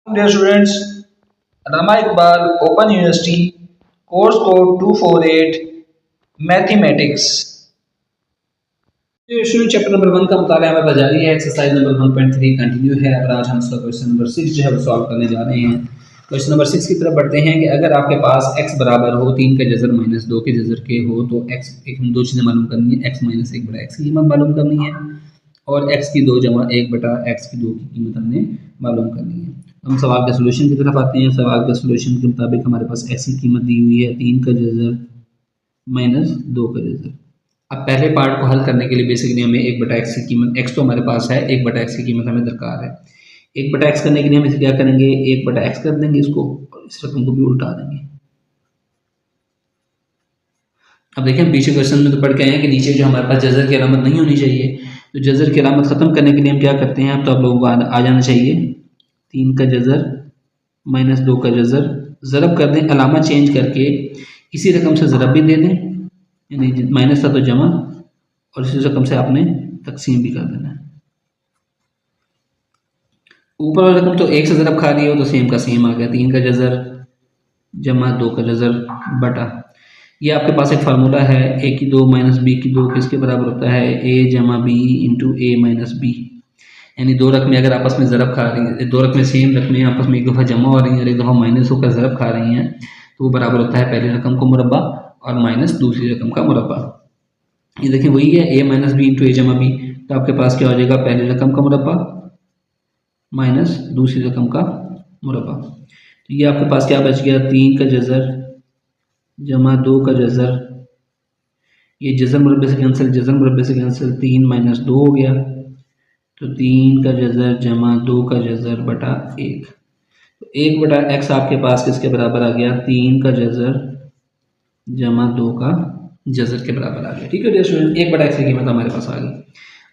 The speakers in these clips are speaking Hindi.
Dear students, Rama Iqbal Open University, course code 248, Mathematics. Student chapter number 1 का मुताला हमें जारी है। एक्सरसाइज नंबर 1.3 कंटिन्यू है और आज हम क्वेश्चन नंबर 6 जो है वो सॉल्व करने जा रहे हैं। क्वेश्चन नंबर 6 की तरफ बढ़ते हैं कि अगर आपके पास x बराबर हो 3 के जज़र माइनस 2 के जज़र के हो तो x एक दो चीज़ें मालूम करनी है, x माइनस 1 बटा x की कीमत मालूम करनी है और x की 2 जमा 1 बटा x की 2 की कीमत हमने मालूम करनी है। हम सवाल के सोल्यूशन की तरफ आते हैं। सवाल के सोल्यूशन के मुताबिक हमारे पास x की कीमत दी हुई है 3 का जज़र माइनस 2 का जज़र। अब पहले पार्ट को हल करने के लिए बेसिकली हमें 1 बटा एक्स की कीमत, एक्स तो हमारे पास है, 1 बटा एक्स की कीमत हमें दरकार है। 1 बटा एक्स करने के लिए हम इसे क्या करेंगे, 1 बटा एक्स कर देंगे इसको और इस रकम को भी उल्टा देंगे। अब देखें हम पीछे क्वेश्चन में तो पढ़ के आए हैं कि नीचे जो हमारे पास जज़र की अलामत नहीं होनी चाहिए, तो जज़र की अलामत ख़त्म करने के लिए हम क्या करते हैं, अब तो आप लोगों को आ जाना चाहिए 3 का जज़र माइनस 2 का जज़र, ज़रब कर दें, अलामत चेंज करके इसी रकम से ज़रब भी दे दें, यानी माइनस था तो जमा, और इसी रकम से आपने तकसीम भी कर देना है। ऊपर वाली रकम तो 1 से ज़रब खा रही हो तो सेम का सेम आ गया, 3 का जज़र जमा 2 का जज़र बटा, ये आपके पास एक फार्मूला है, a की 2 माइनस बी की 2 किसके बराबर होता है, a जमा बी इंटू ए माइनस बी। यानी दो रकमें अगर आपस में ज़रब खा रही हैं, दो रकमें सेम रकमें आपस में एक दफ़ा जमा हो रही हैं और एक दफ़ा माइनस होकर ज़रब खा रही हैं, तो वो बराबर होता है पहली रकम का मुरब्बा और माइनस दूसरी रकम का मुरब्बा। ये देखिए वही है, a माइनस बी इंटू ए जमा बी, तो आपके पास क्या हो जाएगा, पहली रकम का मुरब्बा माइनस दूसरी रकम का मुरब्बा। तो ये आपके पास क्या बच गया, 3 का जज़र जमा 2 का जज़र, ये जज़र मुरब्बे से कैंसिल, जज़र मुरब्बे से कैंसिल, 3 माइनस 2 हो गया, तो 3 का जज़र जमा 2 का जज़र बटा 1। तो 1 बटा एक्स आपके पास किसके बराबर आ गया, 3 का जज़र जमा 2 का जज़र के बराबर आ गया। ठीक है डियर स्टूडेंट, 1 बटा एक्स की कीमत हमारे पास आ गई।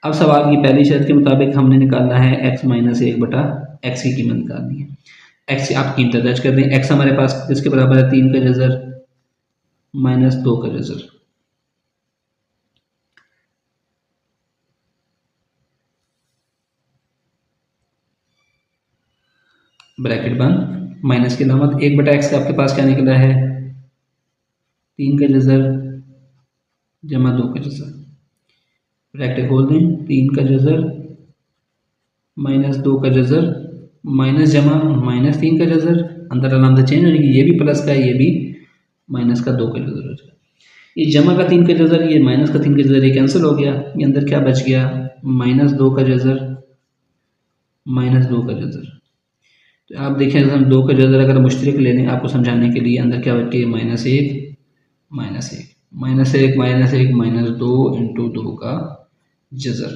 अब सवाल की पहली शर्त के मुताबिक हमने निकालना है x माइनस 1 बटा एक्स की कीमत निकालनी है। एक्स आप कीमत दर्ज कर दें, एक्स हमारे पास किसके बराबर है, 3 का जज़र माइनस 2 का जज़र, ब्रैकेट बंद, माइनस की अलामत, 1 बटा एक्स का आपके पास क्या निकला है, 3 का जज़र जमा 2 का जज़र, ब्रैकेट खोल दें, 3 का जज़र माइनस 2 का जज़र माइनस जमा माइनस 3 का जज़र, अंदर अलामत चेंज हो जाएगी, ये भी प्लस का है, ये भी माइनस का 2 का जज़र हो जाएगा। ये जमा का 3 का जज़र, ये माइनस का 3 का जज़र, ये कैंसिल हो गया, ये अंदर क्या बच गया, माइनस 2 का जज़र माइनस 2 का जज़र। तो आप देखें हम 2 का जज़र अगर मुश्तरक ले लें आपको समझाने के लिए, अंदर क्या बच गया, minus 1 minus 1 minus 1 minus 1 minus 2 into 2 का जज़र,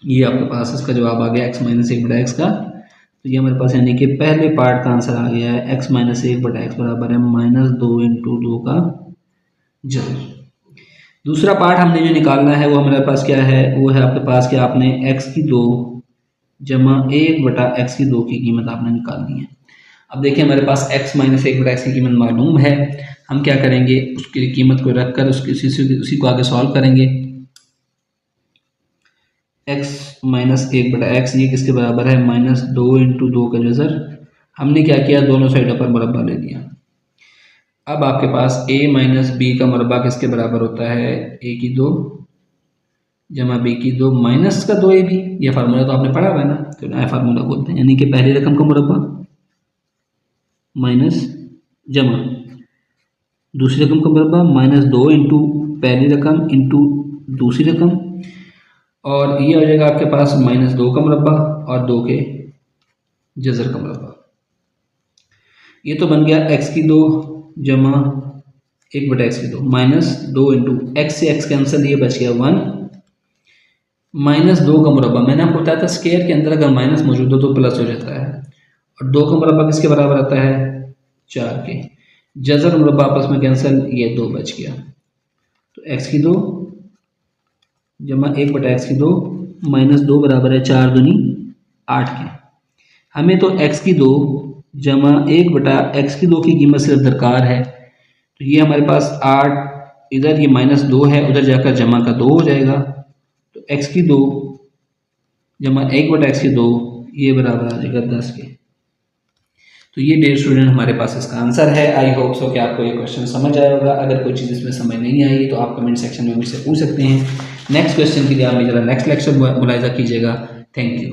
ये आपके पास इसका जवाब आ गया x माइनस 1 बटा एक्स का। तो ये हमारे पास यानी कि पहले पार्ट का आंसर आ गया है, x माइनस 1 बटा एक्स बराबर है माइनस 2 इंटू 2 का जज़र। दूसरा पार्ट हमने जो निकालना है वो हमारे पास क्या है, वो है आपके पास कि आपने x की 2 जमा 1 बटा एक्स की 2 की कीमत आपने निकालनी है। अब देखिए हमारे पास x माइनस 1 बटा एक्स की कीमत मालूम है, हम क्या करेंगे, उसकी कीमत को रख कर उसी को आगे सॉल्व करेंगे। x माइनस 1 बटा एक्स ये किसके बराबर है, माइनस 2 इंटू 2 का जज़र, हमने क्या किया, दोनों साइडों पर मुरब्बा ले लिया। अब आपके पास a माइनस बी का मुरब्बा किसके बराबर होता है, a की 2 जमा b की 2 माइनस का 2 ab, ये फार्मूला तो आपने पढ़ा हुआ है ना, तो नया फार्मूला बोलते हैं, यानी कि पहली रकम का मुरब्बा माइनस जमा दूसरी रकम का मुरब्बा माइनस 2 इंटू पहली रकम इंटू दूसरी रकम, और ये हो जाएगा आपके पास माइनस 2 का मुरब्बा और 2 के जज़र का मुरब्बा। ये तो बन गया x की 2 जमा 1 बटा एक्स की 2 माइनस 2 इंटू एक्स से एक्स कैंसिल, ये बच गया 1 माइनस 2 का मुरब्बा, मैंने आपको बताया था स्क्वायर के अंदर अगर माइनस मौजूद हो तो प्लस हो जाता है, और 2 का मुरब्बा किसके बराबर आता है, 4 के, जज़र मुरब्बा आपस में कैंसिल, ये 2 बच गया। तो x की 2 जमा 1 बटा एक्स की 2 माइनस 2 बराबर है 4 दूनी 8 के। हमें तो x की 2 जमा 1 बटा एक्स की 2 की कीमत सिर्फ दरकार है, तो ये हमारे पास 8, इधर ये माइनस 2 है, उधर जाकर जमा का 2 हो जाएगा, तो x की 2 जमा 1 बटा एक्स की 2 ये बराबर आ जाएगा 10 के। तो ये डियर स्टूडेंट हमारे पास इसका आंसर है। आई होप सो कि आपको ये क्वेश्चन समझ आया होगा। अगर कोई चीज़ इसमें समझ नहीं आई तो आप कमेंट सेक्शन में मुझसे पूछ सकते हैं। नेक्स्ट क्वेश्चन के लिए आप मेरा नेक्स्ट लेक्चर मुलाहिजा कीजिएगा। Thank you.